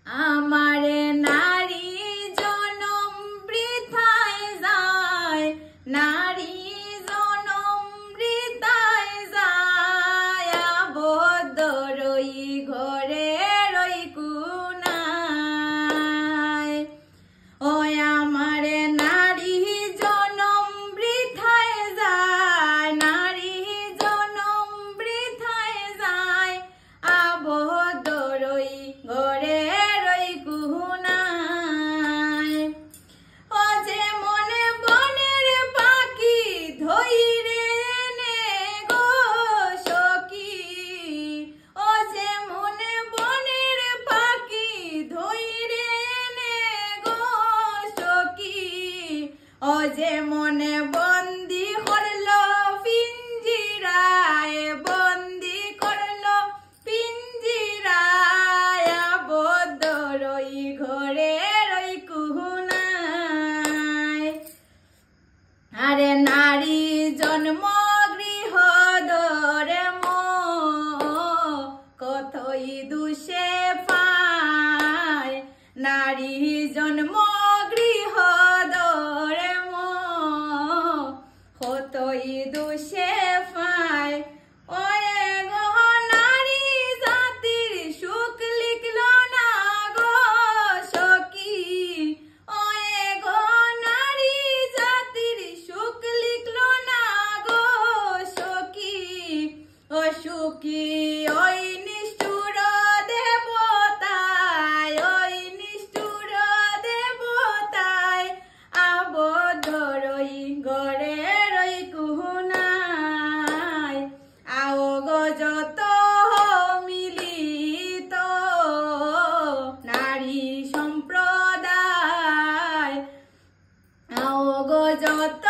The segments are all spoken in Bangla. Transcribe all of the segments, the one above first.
আমারে নারী জনম বৃথায় যায়, নারী জনম বৃথায় যায়, আবদ্ধ রই ঘরে রই কুনায়। ওই আমারে নারী জনম বৃথায় যায়, নারী জনম বৃথায় যায়, আবদ্ধ রই ঘরে রই কুনায়। ও যে মনে বনের পাখি ধইরে এনে গো সখী, ও যে মনে বনের পাখি ধইরে এনে গো সখী, ও যে মনে বন্দি করলো পিঞ্জিরায়, বন্দি করলো পিঞ্জিরায়, আবদ্ধ রই ঘরে রই কুনায়। আরে নারী জন্ম গৃহ দরে কতই দুষে পায়, নারী জন্ম গৃহ দরে কতই দুষে পায়। ওয়ে গো নারী জাতির সুখ লিখল না গো সখী, ওয়ে গো নারী জাতির সুখ লিখল না গো সখী, ও সুখী ওই নিষ্ঠুর দেবতায়, ওই নিষ্ঠুর দেবতায়, আবদ্ধ রই ঘরে রই কুনায়। আও গো যত মিলিত নারী সম্প্রদায়, আও গো যত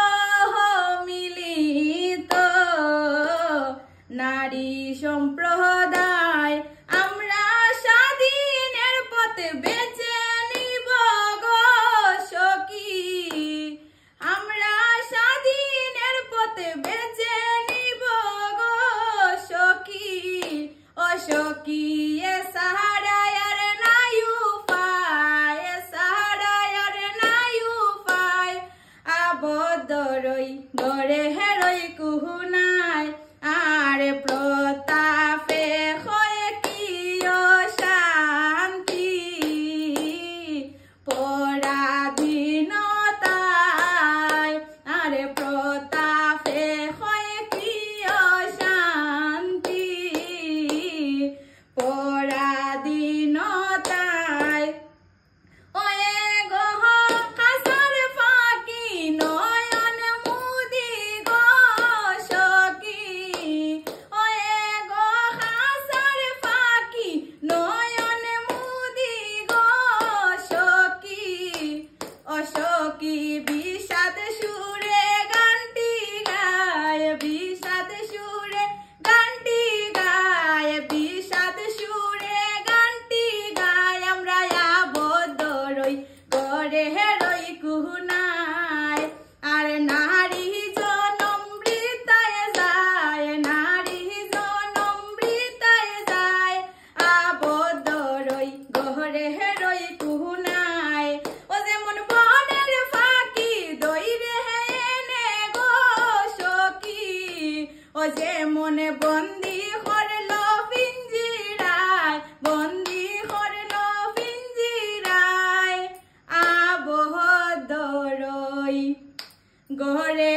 মিলিত নারী সম্প্রদায়, আমরা স্বাধীনের পথে বেছে নিব গো সখী, আমরা স্বাধীনের পথে বেছে নিব গো সখী, ও সখী এ সাহারায় আর নাই উপায়, এ সাহারায় আর নাই উপায়, আবদ্ধ রই ঘরে রই কুনায়। আর প্রতাপে হয় কি শান্তি, পরাধীনতায়, আরে প্রতাপে হয় কি শান্তি, পরাধীনতায়। ওয়ে গো হাসার ফাঁকি নয়ন মুদি গো সখী, ওয়ে গো হাসার ফাঁকি নয়ন মুদি গো সখী, ও সখী বিষাদ সুরে গানটি গায়, বিষাদ সুরে গানটি গায়, বিষাদ সুরে গানটি গায়, আমরা আবদ্ধ রই ঘরে রই কুনায়। আর নারী জনম বৃথায় যায়, নারী জনম বৃথায় যায়, আবদ্ধ রই ঘরে রই কুনায়। ও যেমন বনের ফাঁকি ধইরে এনে গো সখী, ও যে মনে বন্দি করলো পিঞ্জিরায়, বন্দি করলো পিঞ্জিরায়, আবদ্ধ রই ঘরে